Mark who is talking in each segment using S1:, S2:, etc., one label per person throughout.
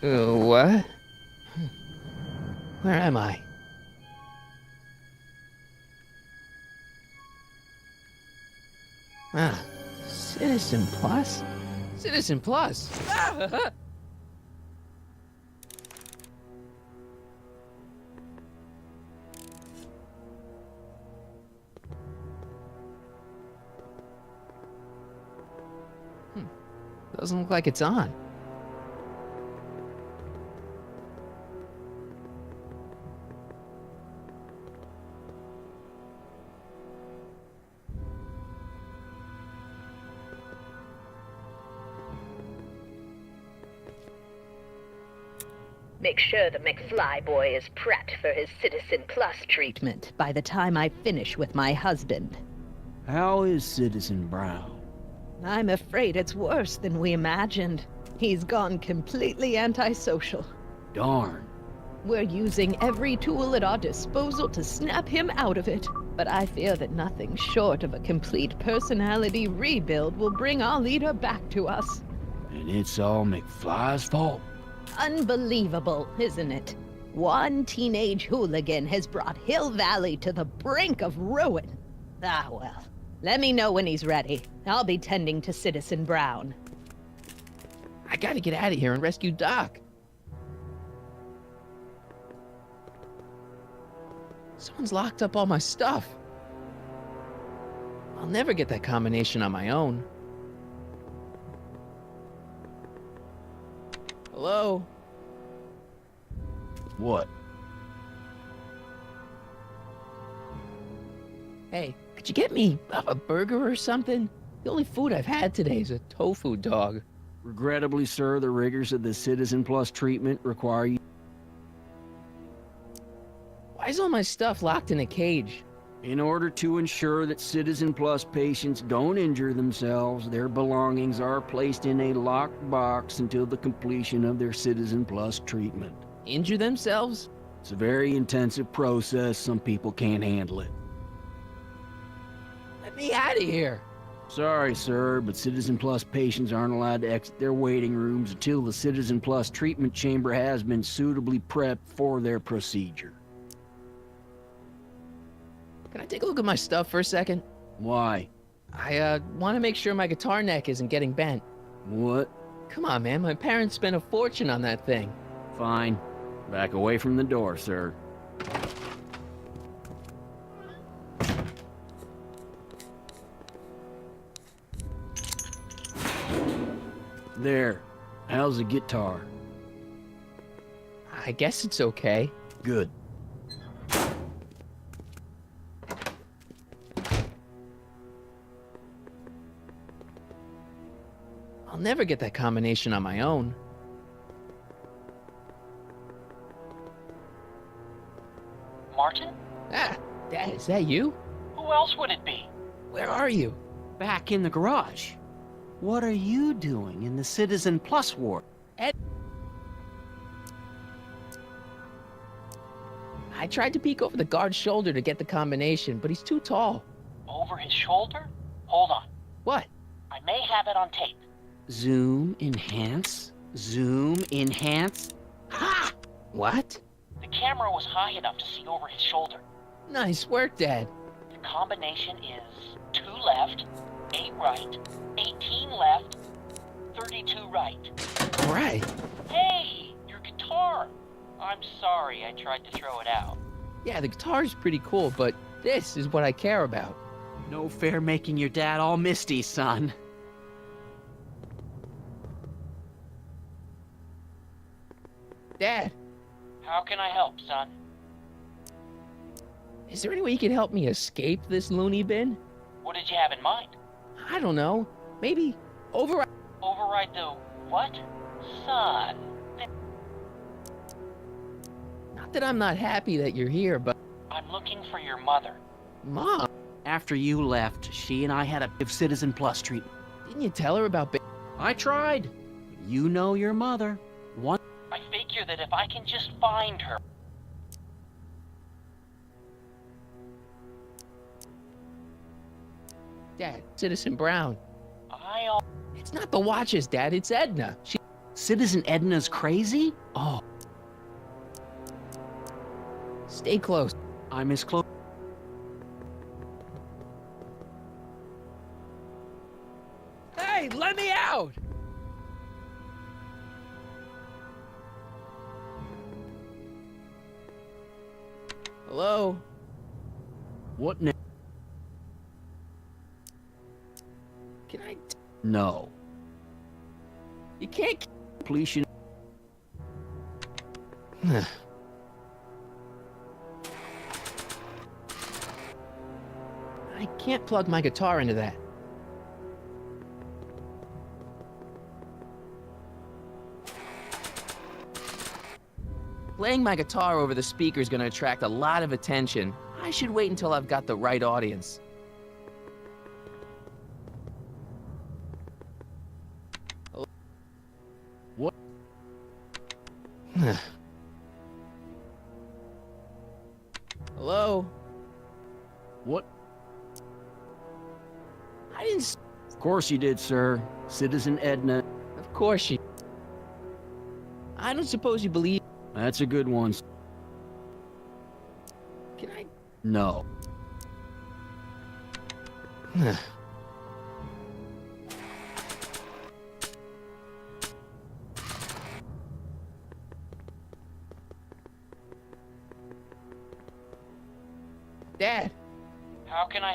S1: What? Where am I? Ah, Citizen Plus? Citizen Plus! Ah! Doesn't look like it's on.
S2: Make sure the McFly boy is prepped for his Citizen Plus treatment by the time I finish with my husband.
S3: How is Citizen Brown?
S2: I'm afraid it's worse than we imagined. He's gone completely antisocial.
S3: Darn.
S2: We're using every tool at our disposal to snap him out of it. But I fear that nothing short of a complete personality rebuild will bring our leader back to us.
S3: And it's all McFly's fault?
S2: Unbelievable, isn't it? One teenage hooligan has brought Hill Valley to the brink of ruin. Ah, well. Let me know when he's ready. I'll be tending to Citizen Brown.
S1: I gotta get out of here and rescue Doc. Someone's locked up all my stuff. I'll never get that combination on my own. Hello?
S3: What?
S1: Hey, could you get me a burger or something? The only food I've had today is a tofu dog.
S3: Regrettably, sir, the rigors of the Citizen Plus treatment require you...
S1: Why is all my stuff locked in a cage?
S3: In order to ensure that Citizen Plus patients don't injure themselves, their belongings are placed in a locked box until the completion of their Citizen Plus treatment.
S1: Injure themselves?
S3: It's a very intensive process. Some people can't handle it.
S1: Let me out of here.
S3: Sorry, sir, but Citizen Plus patients aren't allowed to exit their waiting rooms until the Citizen Plus treatment chamber has been suitably prepped for their procedure.
S1: Can I take a look at my stuff for a second?
S3: Why?
S1: I, want to make sure my guitar neck isn't getting bent.
S3: What?
S1: Come on, man. My parents spent a fortune on that thing.
S3: Fine. Back away from the door, sir. There. How's the guitar?
S1: I guess it's okay.
S3: Good.
S1: I'll never get that combination on my own.
S4: Martin?
S1: Ah, Dad, is that you?
S4: Who else would it be?
S1: Where are you?
S3: Back in the garage. What are you doing in the Citizen Plus ward?
S1: I tried to peek over the guard's shoulder to get the combination, but he's too tall.
S4: Over his shoulder? Hold on.
S1: What?
S4: I may have it on tape.
S3: Zoom, enhance, zoom, enhance.
S1: Ha! What?
S4: The camera was high enough to see over his shoulder.
S1: Nice work, Dad.
S4: The combination is 2 left, 8 right, 18 left, 32 right.
S1: All right.
S4: Hey, your guitar! I'm sorry I tried to throw it out.
S1: Yeah, the guitar's pretty cool, but this is what I care about.
S3: No fair making your dad all misty, son.
S1: Dad,
S4: How can I help, son?
S1: is there any way you could help me escape this loony bin?
S4: What did you have in mind?
S1: I don't know. Maybe override.
S4: Override the what? Son.
S1: Not that I'm not happy that you're here, but
S4: I'm looking for your mother.
S1: Mom,
S3: After you left, she and I had a Citizen Plus treatment.
S1: didn't you tell her about
S3: I tried. You know your mother. One.
S4: I figure that if I can just find her...
S1: Dad, Citizen Brown?
S4: I'll...
S1: It's not the watches, Dad. It's Edna.
S3: Citizen Edna's crazy?
S1: Oh. Stay close.
S3: I'm as close.
S1: Hey, let me out! Hello?
S3: What now?
S1: Can I...
S3: No.
S1: You can't...
S3: Completion.
S1: I can't plug my guitar into that. Playing my guitar over the speaker is going to attract a lot of attention. I should wait until I've got the right audience.
S3: What?
S1: Hello?
S3: What?
S1: I didn't...
S3: Of course you did, sir. Citizen Edna.
S1: Of course she... I don't suppose you believe...
S3: That's a good one.
S1: Can I...
S3: No.
S1: Dad,
S4: How can I...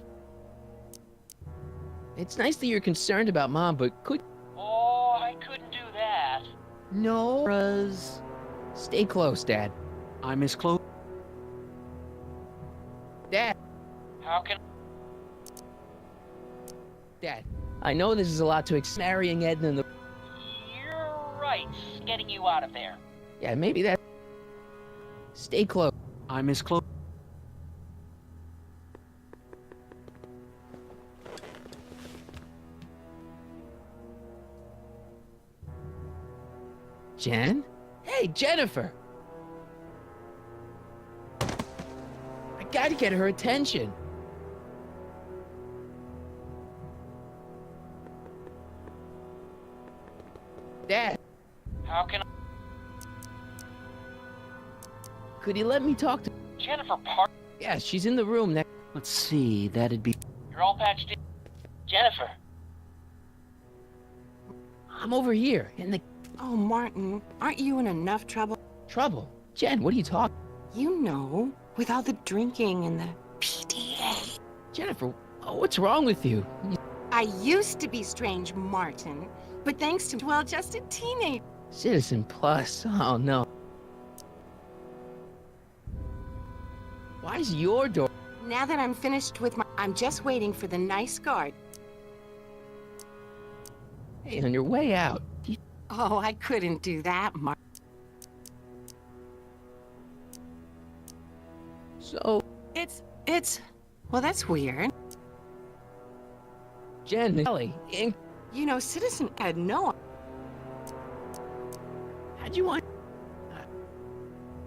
S1: it's nice that you're concerned about Mom, but could...
S4: Oh, I couldn't do that.
S1: No, Ruz. Stay close, Dad.
S3: I'm as close.
S1: Dad,
S4: How can...
S1: Dad. I know this is a lot to marrying Edna and the...
S4: You're right. Getting you out of there.
S1: Yeah, maybe that... Stay close.
S3: I'm as close.
S1: Jen? Hey, Jennifer! I gotta get her attention. Dad,
S4: How can I...
S1: could you let me talk to...
S4: Jennifer Park...
S1: Yeah, she's in the room next...
S3: Let's see, that'd be...
S4: You're all patched in. Jennifer.
S1: I'm over here, in the...
S5: Oh, Martin, aren't you in enough trouble?
S1: Trouble. Jen, what are you talking...
S5: You know, with all the drinking and the PDA.
S1: Jennifer, what's wrong with you?
S5: I used to be strange, Martin, but thanks to well-adjusted teenage...
S1: Citizen Plus, oh no. Why is your door...
S5: Now that I'm finished with my... I'm just waiting for the nice guard.
S1: Hey, on your way out...
S5: Oh, I couldn't do that, Martin.
S1: So...
S5: It's... Well, that's weird.
S1: Jen, Ellie,
S5: You know, Citizen had no...
S1: how'd you want...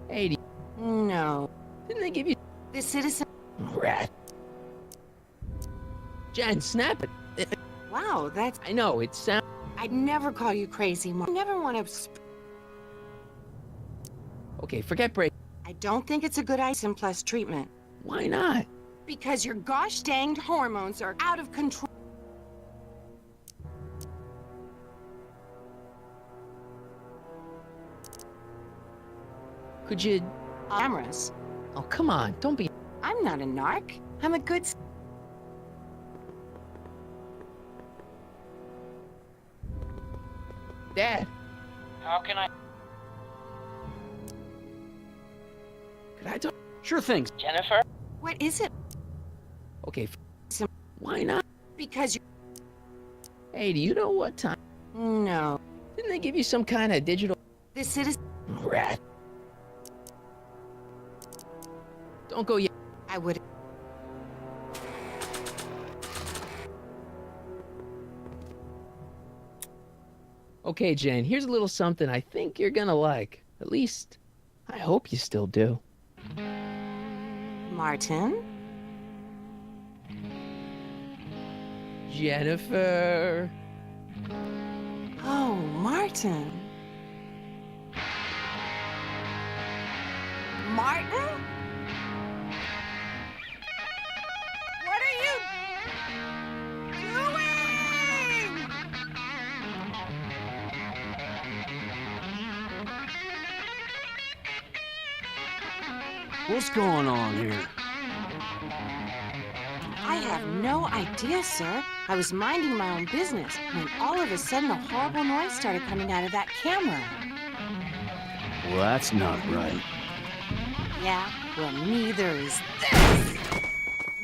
S1: Hey,
S5: No.
S1: didn't they give you...
S5: The Citizen...
S1: Rat. Jen, snap it.
S5: Wow, that's...
S1: I know, it sounds...
S5: I'd never call you crazy, Martin. I never want to...
S1: Okay, forget break.
S5: I don't think it's a good Ison Plus treatment.
S1: Why not?
S5: Because your gosh danged hormones are out of control.
S1: Could you...
S5: Cameras.
S1: Oh, come on, don't be...
S5: I'm not a narc. I'm a good...
S1: Dad,
S4: How can I...
S1: could I talk...
S3: Sure thing.
S4: Jennifer?
S5: What is it?
S1: Okay, why not?
S5: Because you...
S1: Hey, do you know what time...
S5: No.
S1: Didn't they give you some kind of digital...
S5: The Citizen...
S1: Rat. Don't go yet.
S5: I would...
S1: Okay, Jane, here's a little something I think you're gonna like. At least, I hope you still do.
S5: Martin?
S1: Jennifer.
S5: Oh, Martin. Martin? What are you doing?
S3: What's going on here?
S5: I have no idea, sir. I was minding my own business when all of a sudden a horrible noise started coming out of that camera.
S3: Well, that's not right.
S5: Yeah, well, neither is this.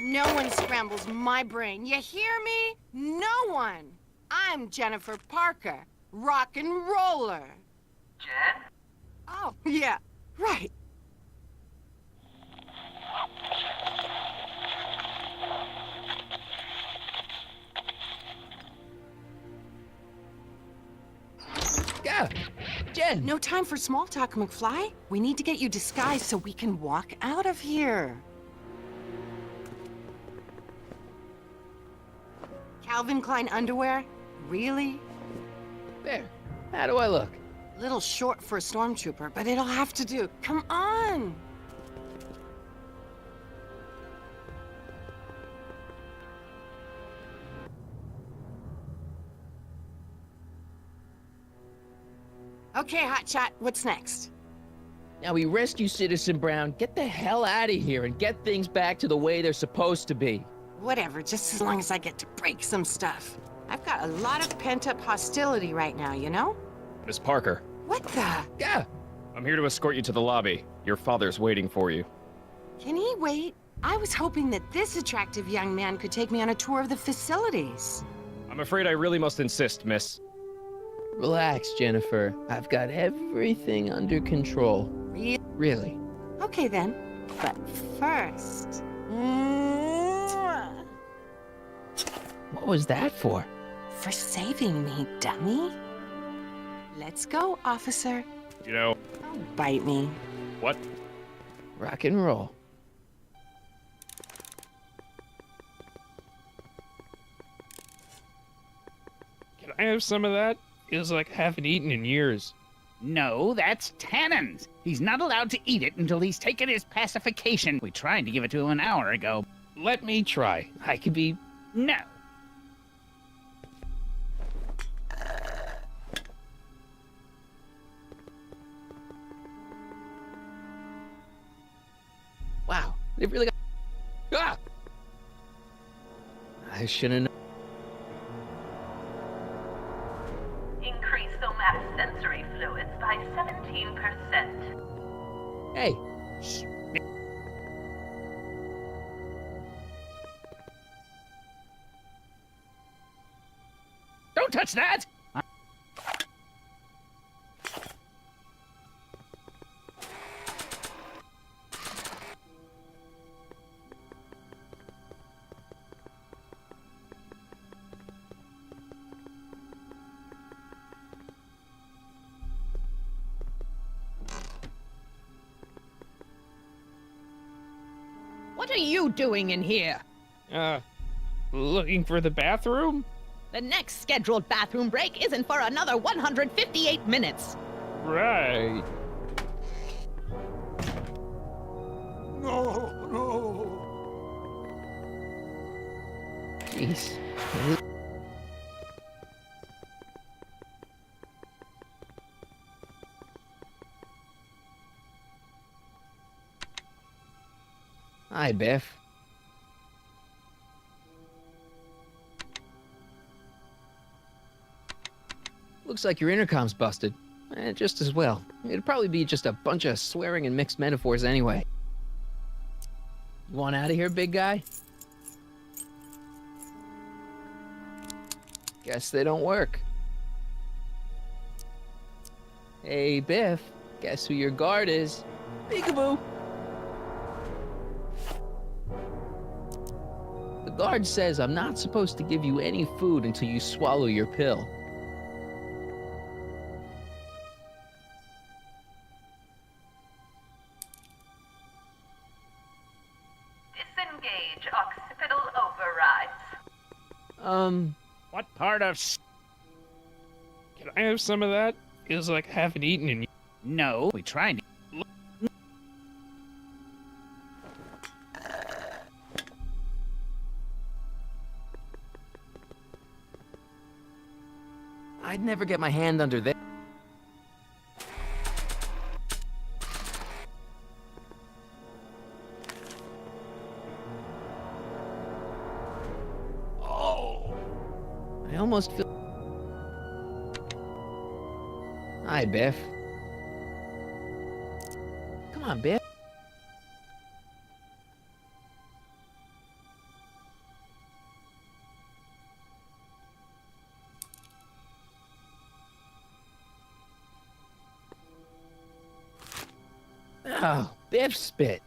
S5: No one scrambles my brain. You hear me? No one. I'm Jennifer Parker, rock and roller.
S4: Jen?
S5: Oh, yeah, right.
S1: Yeah, Jen.
S5: No time for small talk, McFly. We need to get you disguised so we can walk out of here. Calvin Klein underwear? Really?
S1: There. How do I look?
S5: Little short for a stormtrooper, but it'll have to do. Come on! Okay, Hotshot, what's next?
S1: Now we rescue Citizen Brown, get the hell out of here, and get things back to the way they're supposed to be.
S5: Whatever, just as long as I get to break some stuff. I've got a lot of pent-up hostility right now, you know?
S6: Miss Parker,
S5: What the?
S1: Yeah.
S6: I'm here to escort you to the lobby. Your father's waiting for you.
S5: Can he wait? I was hoping that this attractive young man could take me on a tour of the facilities.
S6: I'm afraid I really must insist, miss.
S1: Relax, Jennifer. I've got everything under control. Really.
S5: Okay then, but first...
S1: What was that for?
S5: For saving me, dummy. Let's go, officer.
S6: You know,
S5: Don't bite me.
S6: what?
S1: Rock and roll.
S7: Can I have some of that? Feels like I haven't eaten in years.
S8: No, that's Tannen's. He's not allowed to eat it until he's taken his pacification. We tried to give it to him an hour ago.
S7: Let me try.
S1: I could be...
S8: No.
S1: Wow. They've really got... Ah! I shouldn't have...
S9: Increase somatosensory fluids by 17%.
S1: Hey.
S8: Don't touch that!
S2: What are you doing in here?
S7: Looking for the bathroom?
S2: The next scheduled bathroom break isn't for another 158 minutes.
S7: Right.
S1: Jeez. Hi, Biff. Looks like your intercom's busted. Just as well. It'd probably be just a bunch of swearing and mixed metaphors anyway. You want out of here, big guy? Guess they don't work. Hey, Biff. Guess who your guard is? Peekaboo! The guard says I'm not supposed to give you any food until you swallow your pill.
S9: Disengage occipital overrides.
S8: What part of
S7: Can I have some of that? Feels like I haven't eaten in...
S8: No, we tried.
S1: I'd never get my hand under there. I almost feel... Hi, Biff. Come on, Biff. Oh, Biff spit.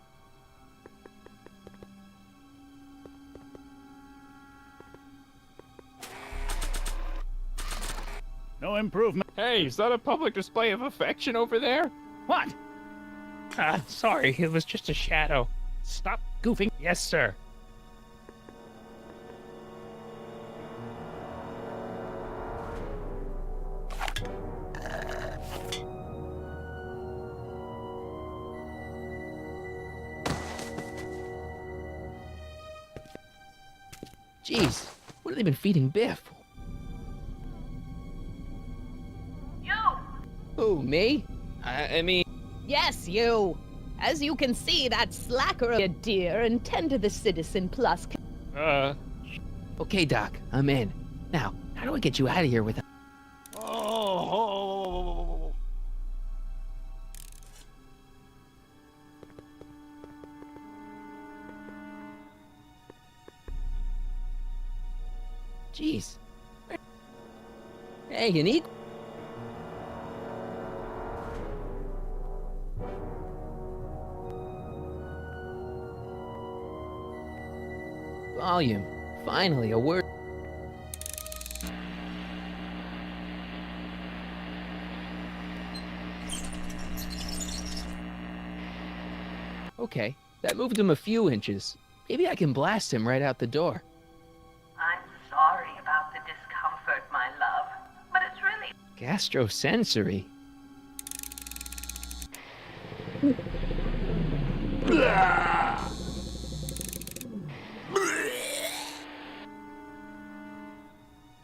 S8: No improvement.
S7: Hey, is that a public display of affection over there?
S8: What?
S7: Sorry, it was just a shadow.
S8: Stop goofing.
S7: Yes, sir.
S1: Jeez, what have they been feeding Biff?
S9: You!
S1: Who, me? I mean...
S2: Yes, you. As you can see, that slacker, a dear, and tend to the Citizen Plus.
S1: Okay, Doc, I'm in. Now, how do I get you out of here without...
S3: Oh.
S1: Jeez. Hey, you need... Volume. Finally, a word. Okay, that moved him a few inches. Maybe I can blast him right out the door.
S9: I'm sorry about the discomfort, my love, but it's really...
S1: Gastrosensory.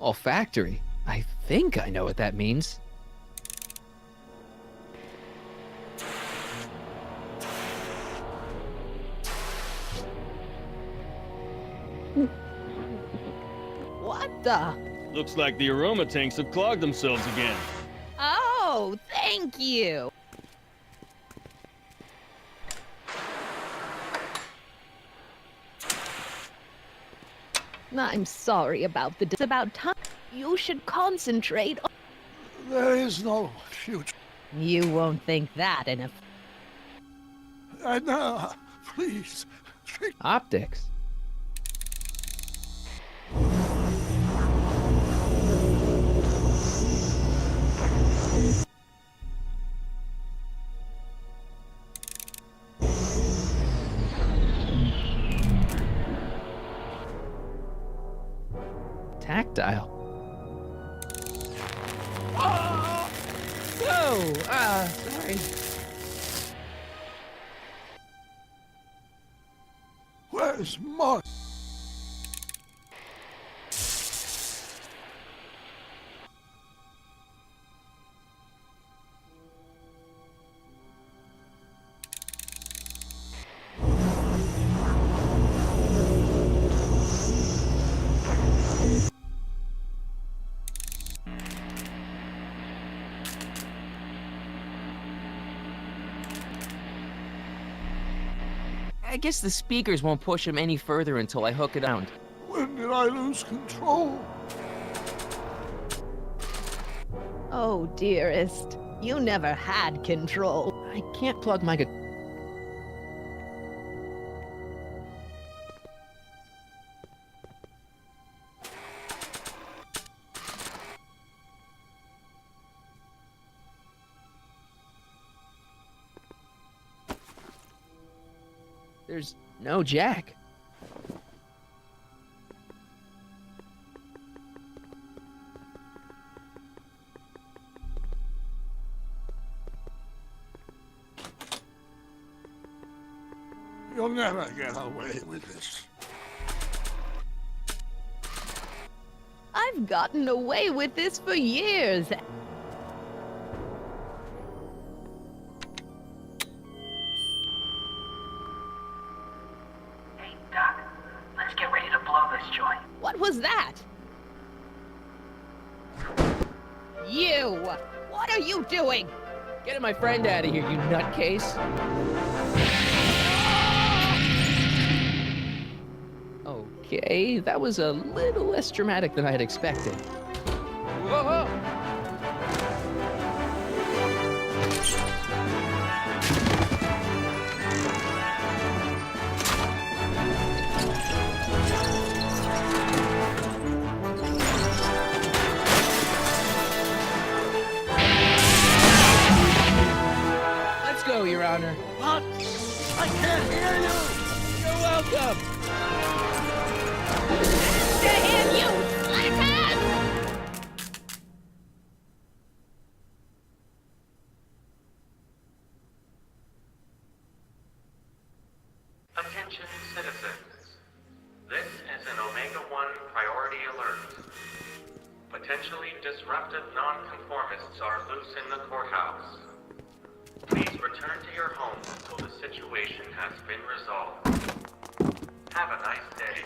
S1: Olfactory? I think I know what that means.
S2: What the?
S10: Looks like the aroma tanks have clogged themselves again.
S2: Oh, thank you. I'm sorry about the... It's about time. You should concentrate on...
S11: There is no future.
S2: You won't think that in a...
S11: No, please.
S1: Optics. Tactile. Whoa! Sorry.
S11: Where's Mark?
S1: I guess the speakers won't push him any further until I hook it out.
S11: When did I lose control?
S2: Oh, dearest. You never had control.
S1: I can't plug my guitar. There's no jack.
S11: You'll never get away with this.
S2: I've I've gotten away with this for years.
S9: Hey, Doc, let's get ready to blow this joint.
S2: What was that? You! What are you doing?
S1: Getting my friend out of here, you nutcase. Okay, that was a little less dramatic than I had expected. Whoa! Let's go, Your Honor.
S11: What? I can't hear you!
S1: You're welcome!
S2: Damn you! Slackhead!
S12: Attention citizens. This is an Omega-1 priority alert. Potentially disruptive nonconformists are loose in the courthouse. Please return to your homes until the situation has been resolved. Have a nice day.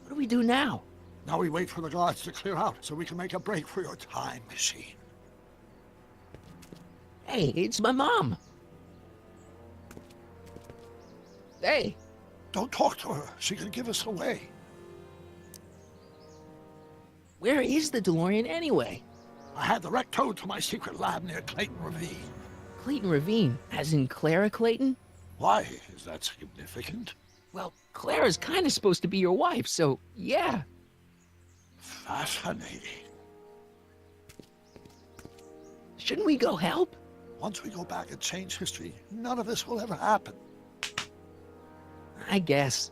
S1: What do we do now?
S11: Now we wait for the guards to clear out so we can make a break for your time machine.
S1: Hey, it's my mom. Hey.
S11: Don't talk to her. She could give us away.
S1: Where is the DeLorean anyway?
S11: I had the wreck towed to my secret lab near Clayton Ravine.
S1: Clayton Ravine, as in Clara Clayton?
S11: Why? Is that significant?
S1: Well, Clara's kind of supposed to be your wife, so yeah.
S11: Fascinating.
S1: Shouldn't we go help?
S11: Once we go back and change history, none of this will ever happen.
S1: I guess.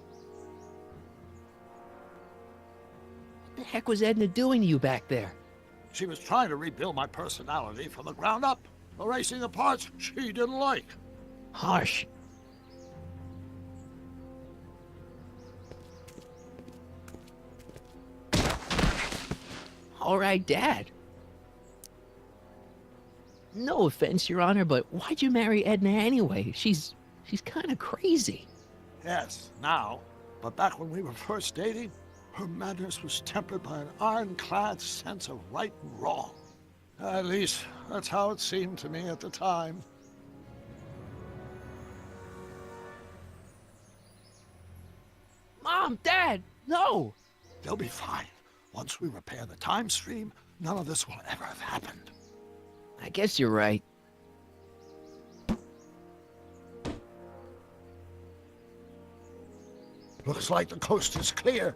S1: What the heck was Edna doing to you back there?
S11: She was trying to rebuild my personality from the ground up, erasing the parts she didn't like.
S1: Harsh. All right, Dad. No offense, Your Honor, but why'd you marry Edna anyway? She's kind of crazy.
S11: Yes, now. But back when we were first dating, her manners was tempered by an ironclad sense of right and wrong. At least, that's how it seemed to me at the time.
S1: Mom, Dad, no!
S11: They'll be fine. Once we repair the time stream, none of this will ever have happened.
S1: I guess you're right.
S11: Looks like the coast is clear.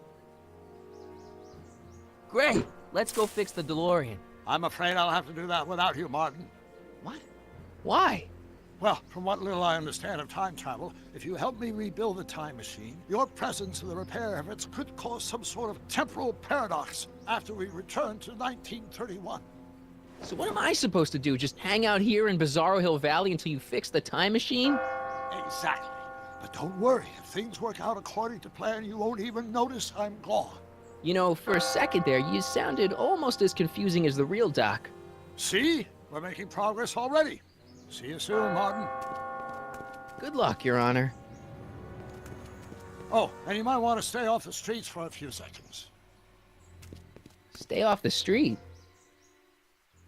S1: Great! Let's go fix the DeLorean.
S11: I'm afraid I'll have to do that without you, Martin.
S1: What? Why?
S11: Well, from what little I understand of time travel, if you help me rebuild the time machine, your presence in the repair efforts could cause some sort of temporal paradox after we return to 1931.
S1: So what am I supposed to do? Just hang out here in Bizarro Hill Valley until you fix the time machine?
S11: Exactly. But don't worry, if things work out according to plan, you won't even notice I'm gone.
S1: You know, for a second there, you sounded almost as confusing as the real Doc.
S11: See? We're making progress already. See you soon, Martin.
S1: Good luck, Your Honor.
S11: Oh, and you might want to stay off the streets for a few seconds.
S1: Stay off the street.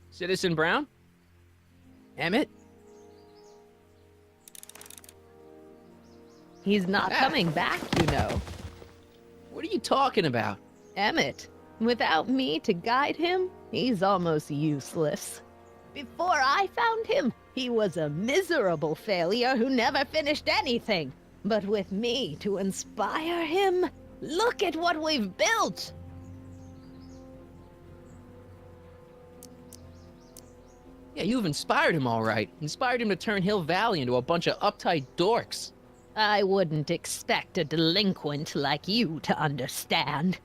S1: Citizen Brown? Emmett?
S2: He's not coming back, you know.
S1: What are you talking about?
S2: Emmett, without me to guide him, he's almost useless. Before I found him, he was a miserable failure who never finished anything. But with me to inspire him, look at what we've built!
S1: Yeah, you've inspired him all right. Inspired him to turn Hill Valley into a bunch of uptight dorks.
S2: I wouldn't expect a delinquent like you to understand.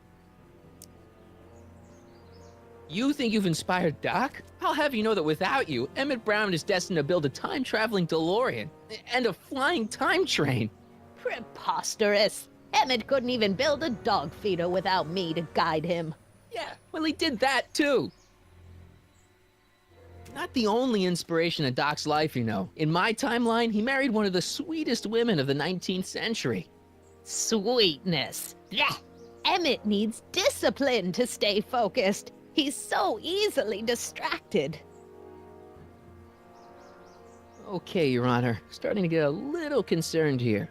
S1: You think you've inspired Doc? I'll have you know that without you, Emmett Brown is destined to build a time-traveling DeLorean and a flying time train.
S2: Preposterous. Emmett couldn't even build a dog feeder without me to guide him.
S1: Yeah, well, he did that too. Not the only inspiration in Doc's life, you know. In my timeline, he married one of the sweetest women of the 19th century.
S2: Sweetness. Yeah. Emmett needs discipline to stay focused. He's so easily distracted.
S1: Okay, Your Honor. Starting to get a little concerned here.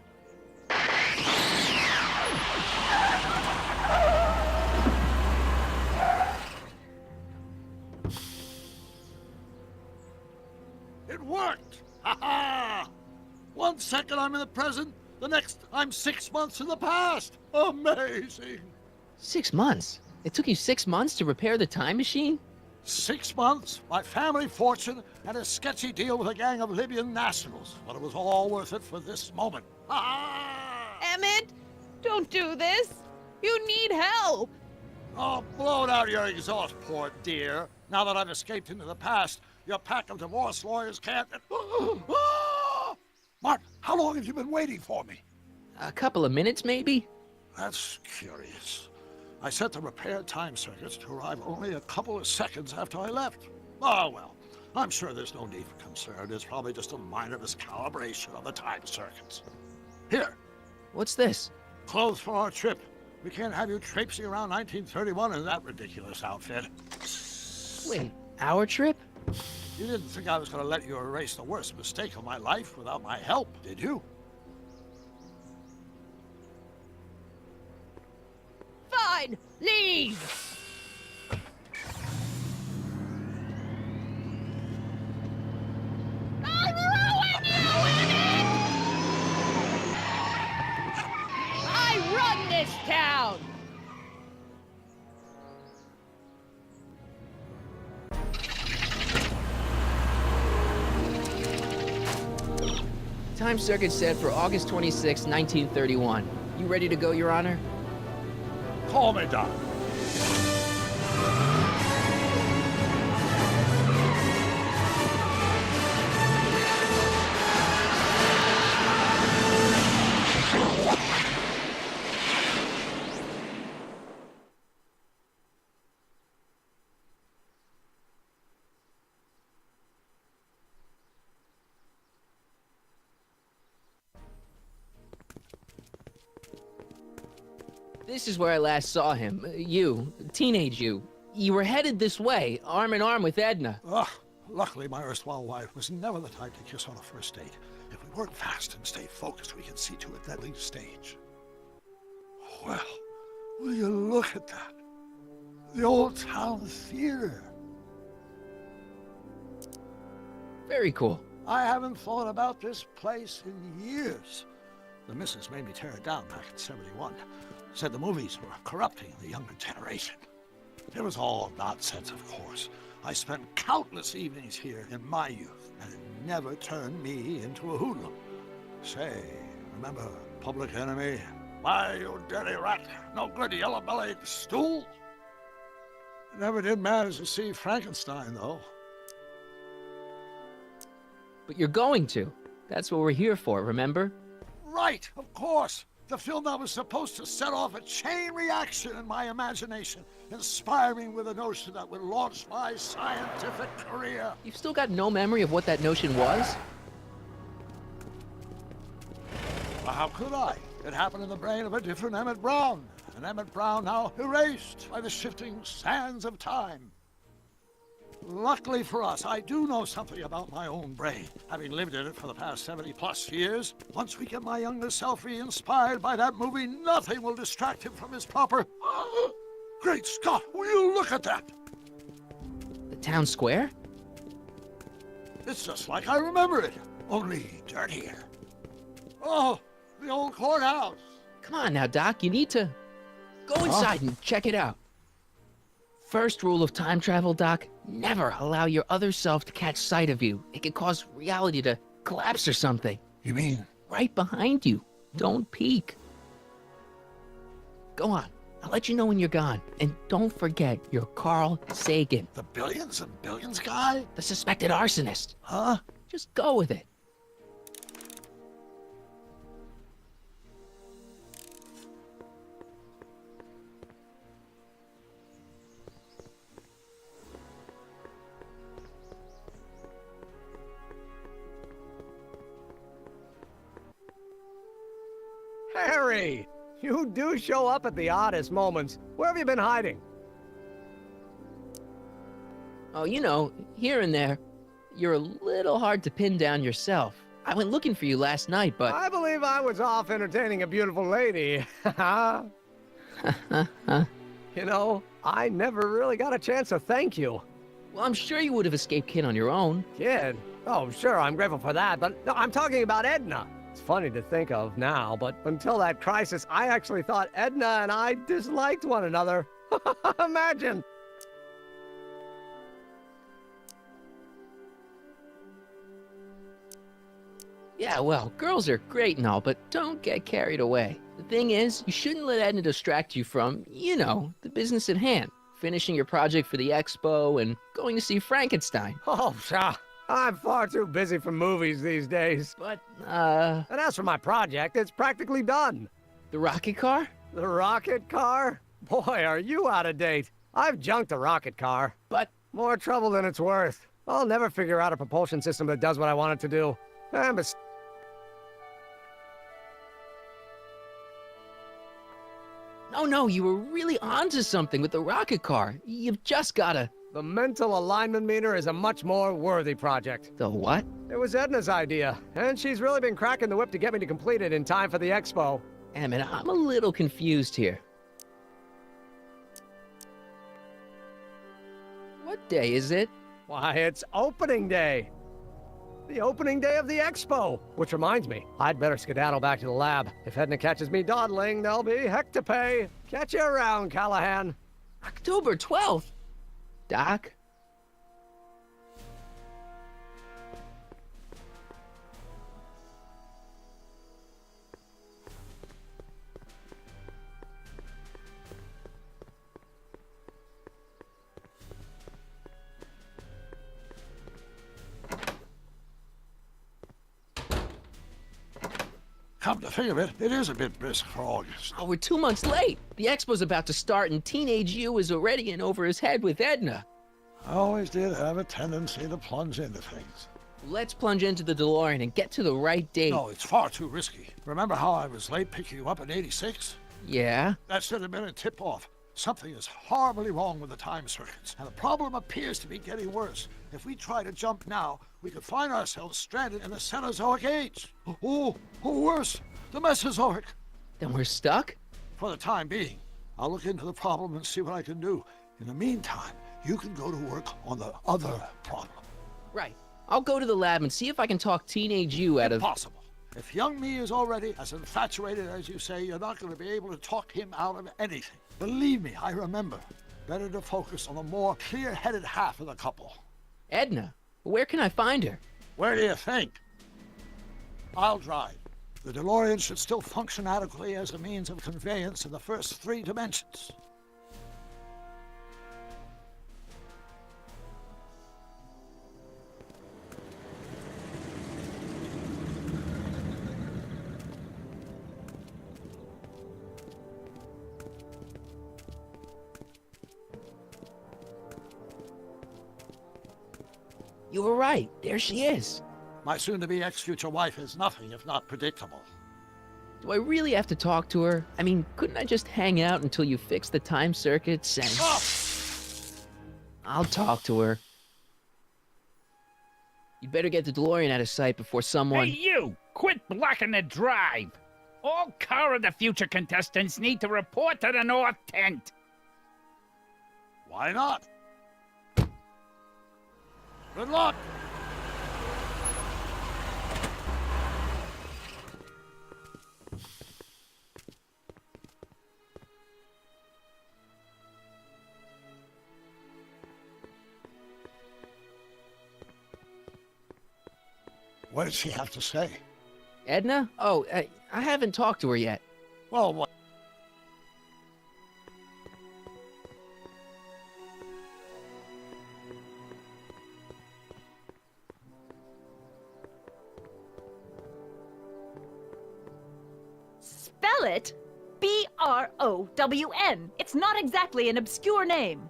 S11: It worked! Ha ha! 1 second I'm in the present, the next I'm 6 months in the past. Amazing!
S1: 6 months? It took you 6 months to repair the time machine?
S11: 6 months, my family fortune, and a sketchy deal with a gang of Libyan nationals. But it was all worth it for this moment. Ha!
S2: Emmett, don't do this. You need help.
S11: Oh, blow out your exhaust, poor dear. Now that I've escaped into the past, your pack of divorce lawyers can't... Martin, how long have you been waiting for me?
S1: A couple of minutes, maybe?
S11: That's curious. I set the repair time circuits to arrive only a couple of seconds after I left. Oh, well, I'm sure there's no need for concern. It's probably just a minor miscalibration of the time circuits. Here.
S1: What's this?
S11: Clothes for our trip. We can't have you traipsing around 1931 in that ridiculous outfit.
S1: Wait, our trip?
S11: You didn't think I was going to let you erase the worst mistake of my life without my help, did you?
S2: Fine, leave! I'll ruin you, Emmett! I run this town!
S1: Time circuit set for August 26, 1931. You ready to go, Your Honor?
S11: Call me, Doc.
S1: This is where I last saw him. You, teenage you. You were headed this way, arm in arm with Edna.
S11: Ugh. Luckily, my erstwhile wife was never the type to kiss on a first date. If we work fast and stay focused, we can see to it that leads stage. Well, will you look at that? The old town theater.
S1: Very cool.
S11: I haven't thought about this place in years. The missus made me tear it down back in '71. Said the movies were corrupting the younger generation. It was all nonsense, of course. I spent countless evenings here in my youth, and it never turned me into a hoodlum. Say, remember Public Enemy? Why, you dirty rat, no good yellow-bellied stool? Never did manage to see Frankenstein, though.
S1: But you're going to. That's what we're here for, remember?
S11: Right, of course. The film that was supposed to set off a chain reaction in my imagination, inspire me with a notion that would launch my scientific career.
S1: You've still got no memory of what that notion was?
S11: Well, how could I? It happened in the brain of a different Emmett Brown. An Emmett Brown now erased by the shifting sands of time. Luckily for us, I do know something about my own brain, having lived in it for the past 70+ years. Once we get my younger self re-inspired by that movie, nothing will distract him from his proper... Great Scott, will you look at that?
S1: The town square?
S11: It's just like I remember it, only dirtier. Oh, the old courthouse.
S1: Come on now, Doc, you need to... Go inside and check it out. First rule of time travel, Doc, never allow your other self to catch sight of you. It could cause reality to collapse or something.
S11: You mean?
S1: Right behind you. Don't peek. Go on. I'll let you know when you're gone. And don't forget your Carl Sagan,
S11: The billions and billions guy?
S1: the suspected arsonist.
S11: Huh?
S1: Just go with it.
S13: Harry! You do show up at the oddest moments. Where have you been hiding?
S1: Oh, you know, here and there. You're a little hard to pin down yourself. I went looking for you last night, but...
S13: I believe I was off entertaining a beautiful lady. You know, I never really got a chance to thank you.
S1: Well, I'm sure you would have escaped Kid on your own.
S13: Kid? Oh, sure, I'm grateful for that, but no, I'm talking about Edna. It's funny to think of now, but until that crisis, I actually thought Edna and I disliked one another. Imagine!
S1: Yeah, well, girls are great and all, but don't get carried away. The thing is, you shouldn't let Edna distract you from, you know, the business at hand. Finishing your project for the expo and going to see Frankenstein.
S13: Oh, pshaw. I'm far too busy for movies these days.
S1: But,
S13: And as for my project, it's practically done.
S1: the rocket car?
S13: The rocket car? Boy, are you out of date. I've junked the rocket car.
S1: But...
S13: more trouble than it's worth. I'll never figure out a propulsion system that does what I want it to do.
S1: No, you were really onto something with the rocket car. You've just gotta...
S13: The mental alignment meter is a much more worthy project.
S1: The what?
S13: It was Edna's idea, and she's really been cracking the whip to get me to complete it in time for the expo.
S1: Damn it, I'm a little confused here. What day is it?
S13: Why, it's opening day. The opening day of the expo. Which reminds me, I'd better skedaddle back to the lab. If Edna catches me dawdling, there'll be heck to pay. Catch you around, Callahan.
S1: October 12th? Doc?
S11: Come to think of it, it is a bit brisk for August.
S1: Oh, we're 2 months late. The expo's about to start and teenage you is already in over his head with Edna.
S11: I always did have a tendency to plunge into things.
S1: Let's plunge into the DeLorean and get to the right date.
S11: No, it's far too risky. Remember how I was late picking you up in '86?
S1: Yeah?
S11: That should have been a tip-off. Something is horribly wrong with the time circuits, and the problem appears to be getting worse. If we try to jump now, we could find ourselves stranded in the Cenozoic age. Or worse, the Mesozoic.
S1: Then we're stuck?
S11: For the time being. I'll look into the problem and see what I can do. In the meantime, you can go to work on the other problem.
S1: Right. I'll go to the lab and see if I can talk teenage you out of...
S11: Impossible. If young me is already as infatuated as you say, you're not going to be able to talk him out of anything. Believe me, I remember. Better to focus on the more clear-headed half of the couple.
S1: Edna? Where can I find her?
S11: Where do you think? I'll drive. The DeLorean should still function adequately as a means of conveyance in the first 3 dimensions.
S1: You were right. There she is.
S11: My soon-to-be ex-future wife is nothing if not predictable.
S1: Do I really have to talk to her? I mean, couldn't I just hang out until you fix the time circuits and...
S11: Oh!
S1: I'll talk to her. You'd better get the DeLorean out of sight before someone...
S8: Hey, you! Quit blocking the drive! All Car of the Future contestants need to report to the North Tent.
S11: Why not? Good luck! What does she have to say?
S1: Edna? Oh, I haven't talked to her yet.
S11: Well, what?
S14: spell it B-R-O-W-N. It's not exactly an obscure name.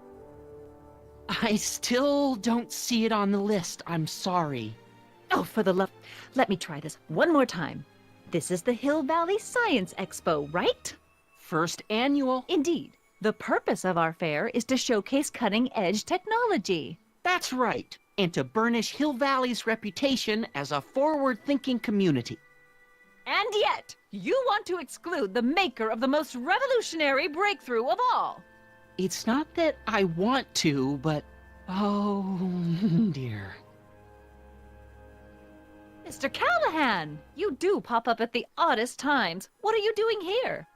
S15: I still don't see it on the list. I'm sorry.
S14: Oh, for the love... Let me try this one more time. This is the Hill Valley Science Expo, right?
S15: First annual.
S14: Indeed. The purpose of our fair is to showcase cutting-edge technology.
S15: That's right. And to burnish Hill Valley's reputation as a forward-thinking community.
S14: And yet, you want to exclude the maker of the most revolutionary breakthrough of all.
S15: It's not that I want to, but... oh, dear.
S14: Mr. Callahan, you do pop up at the oddest times. What are you doing here?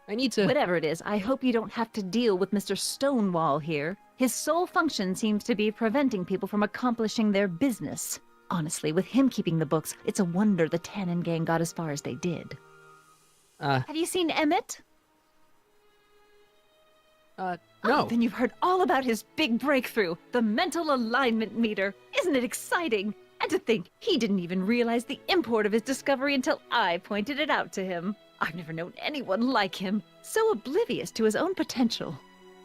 S1: I need to...
S14: Whatever it is, I hope you don't have to deal with Mr. Stonewall here. His sole function seems to be preventing people from accomplishing their business. Honestly, with him keeping the books, it's a wonder the Tannen gang got as far as they did.
S1: Have
S14: you seen Emmett?
S1: No.
S14: Oh, then you've heard all about his big breakthrough, the mental alignment meter. Isn't it exciting? And to think, he didn't even realize the import of his discovery until I pointed it out to him. I've never known anyone like him, so oblivious to his own potential.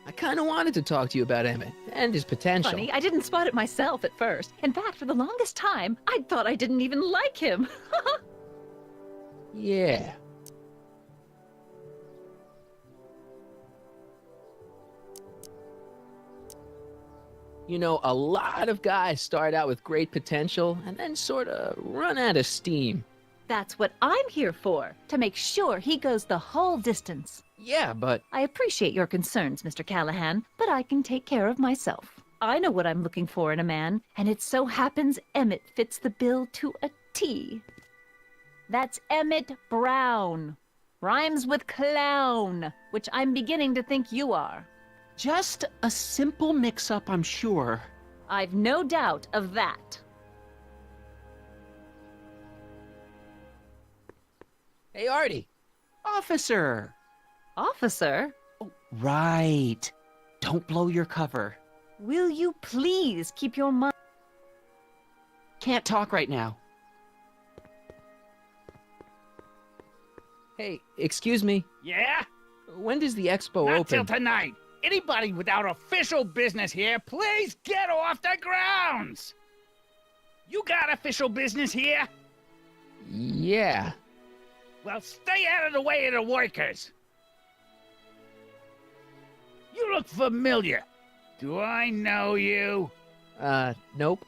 S1: I kind of wanted to talk to you about Emmett and his potential.
S14: Funny, I didn't spot it myself at first. In fact, for the longest time, I thought I didn't even like him.
S1: Yeah. You know, a lot of guys start out with great potential and then sort of run out of steam.
S14: That's what I'm here for, to make sure he goes the whole distance.
S1: Yeah, but...
S14: I appreciate your concerns, Mr. Callahan, but I can take care of myself. I know what I'm looking for in a man, and it so happens Emmett fits the bill to a T. That's Emmett Brown. Rhymes with clown, which I'm beginning to think you are.
S15: Just a simple mix-up, I'm sure.
S14: I've no doubt of that.
S1: Hey, Artie.
S15: Officer.
S14: Officer?
S15: Oh, right. Don't blow your cover.
S14: Will you please keep your mind...
S15: Can't talk right now.
S1: Hey, excuse me.
S8: Yeah?
S1: When does the expo
S8: Not
S1: open?
S8: till tonight. Anybody without official business here, please get off the grounds! You got official business here?
S1: Yeah.
S8: Well, stay out of the way of the workers. You look familiar. Do I know you?
S1: Nope.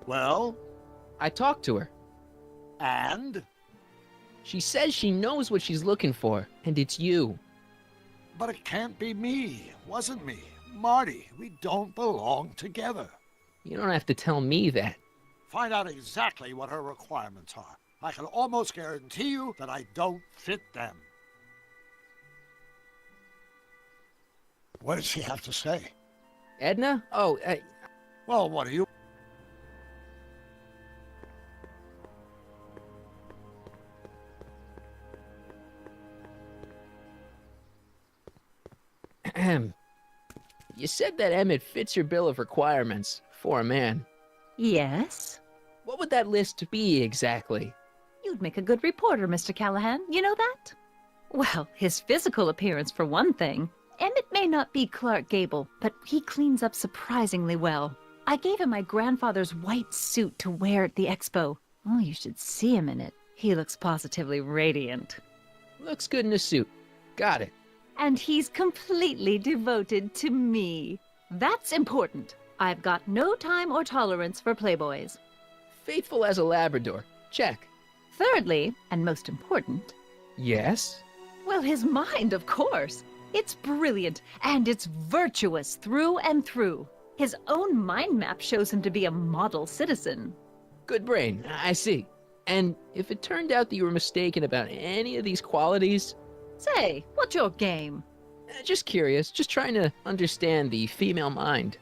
S11: Well?
S1: I talked to her.
S11: And?
S1: She says she knows what she's looking for, and it's you.
S11: But it can't be me. Wasn't me. Marty, we don't belong together.
S1: You don't have to tell me that.
S11: Find out exactly what her requirements are. I can almost guarantee you that I don't fit them. What did she have to say?
S1: Edna? Oh,
S11: Well, what are you...
S1: You said that Emmett fits your bill of requirements for a man.
S14: Yes?
S1: What would that list be exactly?
S14: You'd make a good reporter, Mr. Callahan. You know that? Well, his physical appearance for one thing. Emmett may not be Clark Gable, but he cleans up surprisingly well. I gave him my grandfather's white suit to wear at the expo. Oh, you should see him in it. He looks positively radiant.
S1: Looks good in a suit. Got it.
S14: And he's completely devoted to me. That's important. I've got no time or tolerance for playboys.
S1: Faithful as a Labrador. Check.
S14: Thirdly, and most important...
S1: Yes?
S14: Well, his mind, of course. It's brilliant, and it's virtuous through and through. His own mind map shows him to be a model citizen.
S1: Good brain, I see. And if it turned out that you were mistaken about any of these qualities...
S14: Say, what's your game?
S1: Just curious, just trying to understand the female mind.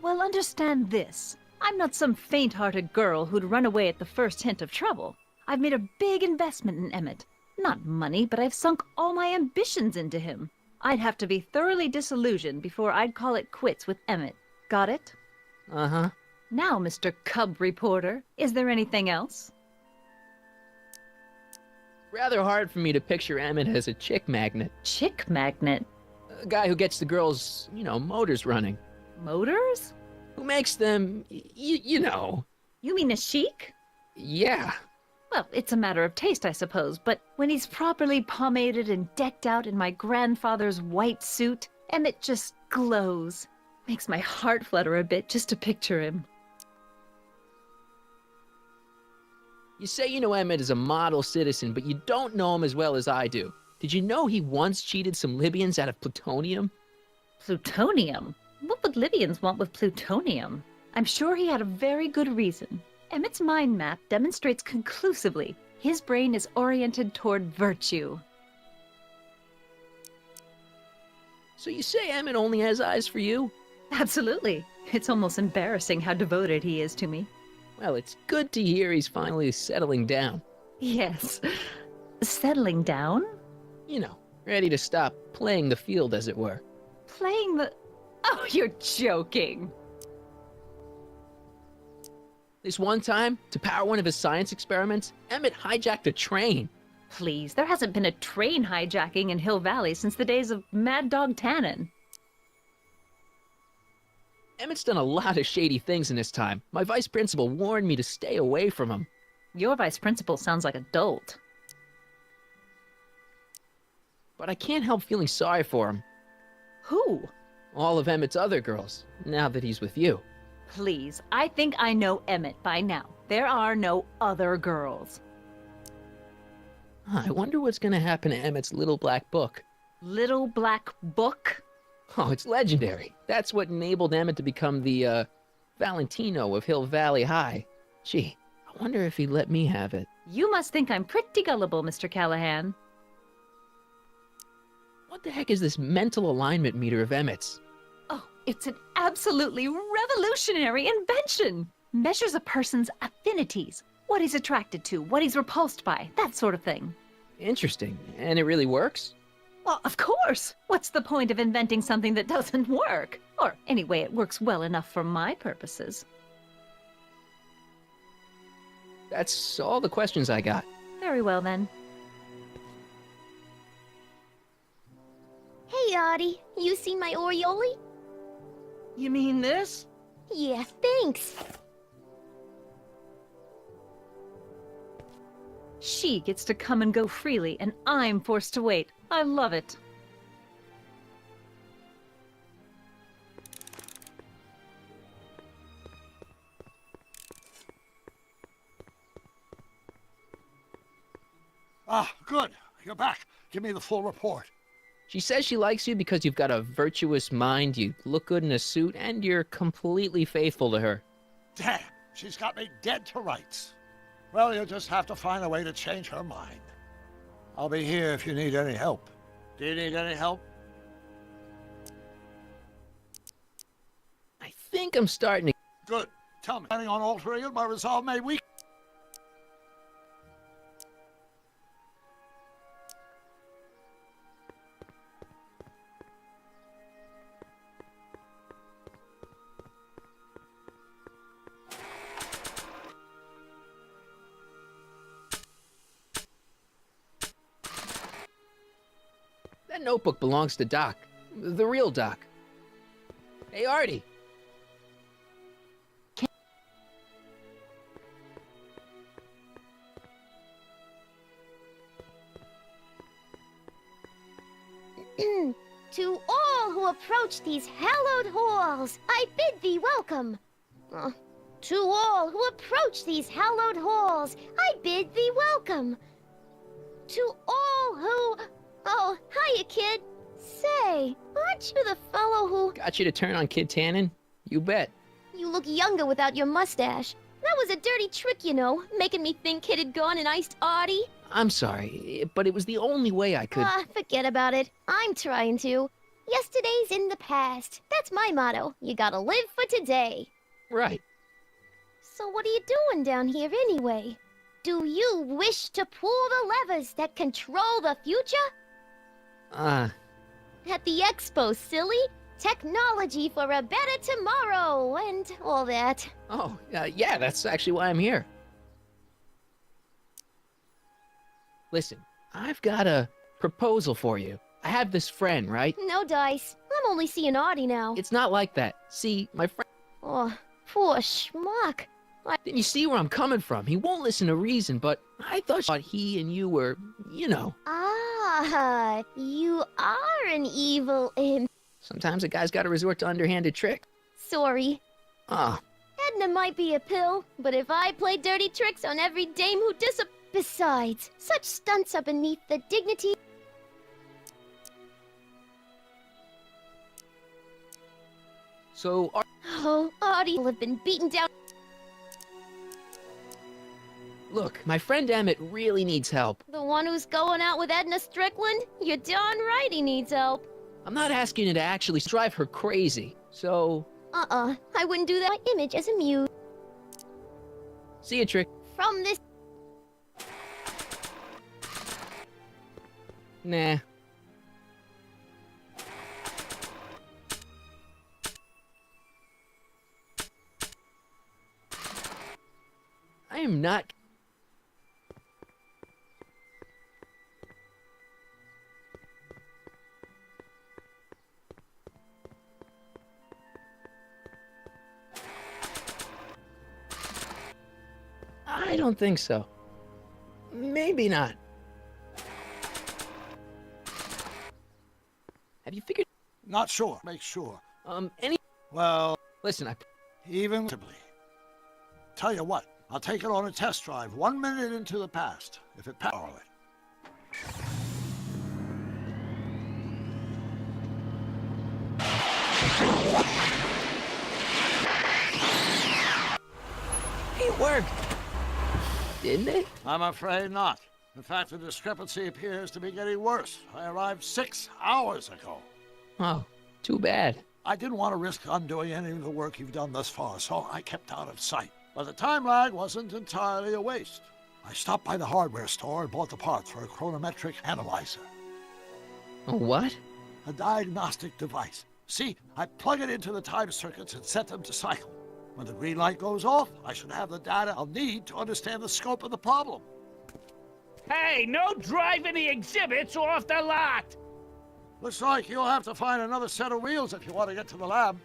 S14: Well, understand this. I'm not some faint-hearted girl who'd run away at the first hint of trouble. I've made a big investment in Emmett. Not money, but I've sunk all my ambitions into him. I'd have to be thoroughly disillusioned before I'd call it quits with Emmett. Got it?
S1: Uh-huh.
S14: Now, Mr. Cub Reporter, is there anything else?
S1: Rather hard for me to picture Emmett as a chick magnet.
S14: Chick magnet?
S1: A guy who gets the girls, motors running.
S14: Motors?
S1: Who makes them, you know.
S14: You mean a chic?
S1: Yeah.
S14: Well, it's a matter of taste, I suppose, but when he's properly pomaded and decked out in my grandfather's white suit, Emmett just glows. Makes my heart flutter a bit just to picture him.
S1: You say you know Emmett is a model citizen, but you don't know him as well as I do. Did you know he once cheated some Libyans out of plutonium?
S14: Plutonium? What would Libyans want with plutonium? I'm sure he had a very good reason. Emmett's mind map demonstrates conclusively his brain is oriented toward virtue.
S1: So you say Emmett only has eyes for you?
S14: Absolutely. It's almost embarrassing how devoted he is to me.
S1: Well, it's good to hear he's finally settling down.
S14: Yes. Settling down?
S1: You know, ready to stop playing the field, as it were.
S14: Playing the... Oh, you're joking.
S1: This one time, to power one of his science experiments, Emmett hijacked a train.
S14: Please, there hasn't been a train hijacking in Hill Valley since the days of Mad Dog Tannen.
S1: Emmett's done a lot of shady things in his time. My vice principal warned me to stay away from him.
S14: Your vice principal sounds like a dolt.
S1: But I can't help feeling sorry for him.
S14: Who?
S1: All of Emmett's other girls, now that he's with you.
S14: Please, I think I know Emmett by now. There are no other girls.
S1: I wonder what's gonna happen to Emmett's little black book.
S14: Little black book?
S1: Oh, it's legendary. That's what enabled Emmett to become the, Valentino of Hill Valley High. Gee, I wonder if he'd let me have it.
S14: You must think I'm pretty gullible, Mr. Callahan.
S1: What the heck is this mental alignment meter of Emmett's?
S14: Oh, it's an absolutely revolutionary invention! Measures a person's affinities, what he's attracted to, what he's repulsed by, that sort of thing.
S1: Interesting. And it really works?
S14: Well, of course! What's the point of inventing something that doesn't work? Or, anyway, it works well enough for my purposes.
S1: That's all the questions I got.
S14: Very well, then.
S16: Hey, Audie. You seen my Oriole?
S15: You mean this?
S16: Yeah, thanks.
S14: She gets to come and go freely, and I'm forced to wait. I love it.
S11: Ah, good. You're back. Give me the full report.
S1: She says she likes you because you've got a virtuous mind, you look good in a suit, and you're completely faithful to her.
S11: Damn, she's got me dead to rights. Well, you'll just have to find a way to change her mind. I'll be here if you need any help. Do you need any help?
S1: I think I'm starting to...
S11: Good. Tell me. Planning on altering it, my resolve may weaken.
S1: That notebook belongs to Doc. The real Doc. Hey, Artie.
S16: To all who approach these hallowed halls, I bid thee welcome. To all who approach these hallowed halls, I bid thee welcome. To all who... Oh, hiya, kid. Say, aren't you the fellow who...
S1: Got you to turn on Kid Tannen? You bet.
S16: You look younger without your mustache. That was a dirty trick, you know, making me think Kid had gone and iced Artie.
S1: I'm sorry, but it was the only way I could...
S16: Forget about it. I'm trying to. Yesterday's in the past. That's my motto. You gotta live for today.
S1: Right.
S16: So what are you doing down here anyway? Do you wish to pull the levers that control the future? At the expo, silly. Technology for a better tomorrow, and all that.
S1: Oh, yeah, that's actually why I'm here. Listen, I've got a proposal for you. I have this friend, right?
S16: No dice. I'm only seeing Audie now.
S1: It's not like that. See, my friend...
S16: Oh, poor schmuck.
S1: Then you see where I'm coming from. He won't listen to reason, but I thought he and you were, you know.
S16: Ah, you are an evil imp.
S1: Sometimes a guy's got to resort to underhanded tricks.
S16: Sorry.
S1: Ah.
S16: Edna might be a pill, but if I play dirty tricks on every dame who Besides, such stunts are beneath the dignity...
S1: So,
S16: Oh, Audie will have been beaten down...
S1: Look, my friend Emmett really needs help.
S16: The one who's going out with Edna Strickland? You're darn right he needs help.
S1: I'm not asking you to actually drive her crazy, so...
S16: I wouldn't do that. My image as a muse.
S1: See ya, Trick.
S16: From this...
S1: Nah. I am not... I don't think so. Maybe not. Have you figured...
S11: Not sure. Make sure.
S1: Any...
S11: Well...
S1: Listen,
S11: Even... Tell you what, I'll take it on a test drive 1 minute into the past. If it passes...
S1: It worked! Didn't it?
S11: I'm afraid not. In fact, the discrepancy appears to be getting worse. I arrived 6 hours ago.
S1: Oh, too bad.
S11: I didn't want to risk undoing any of the work you've done thus far, so I kept out of sight. But the time lag wasn't entirely a waste. I stopped by the hardware store and bought the parts for a chronometric analyzer.
S1: A what?
S11: A diagnostic device. See, I plug it into the time circuits and set them to cycle. When the green light goes off, I should have the data I'll need to understand the scope of the problem.
S8: Hey, no driving the exhibits off the lot!
S11: Looks like you'll have to find another set of wheels if you want to get to the lab.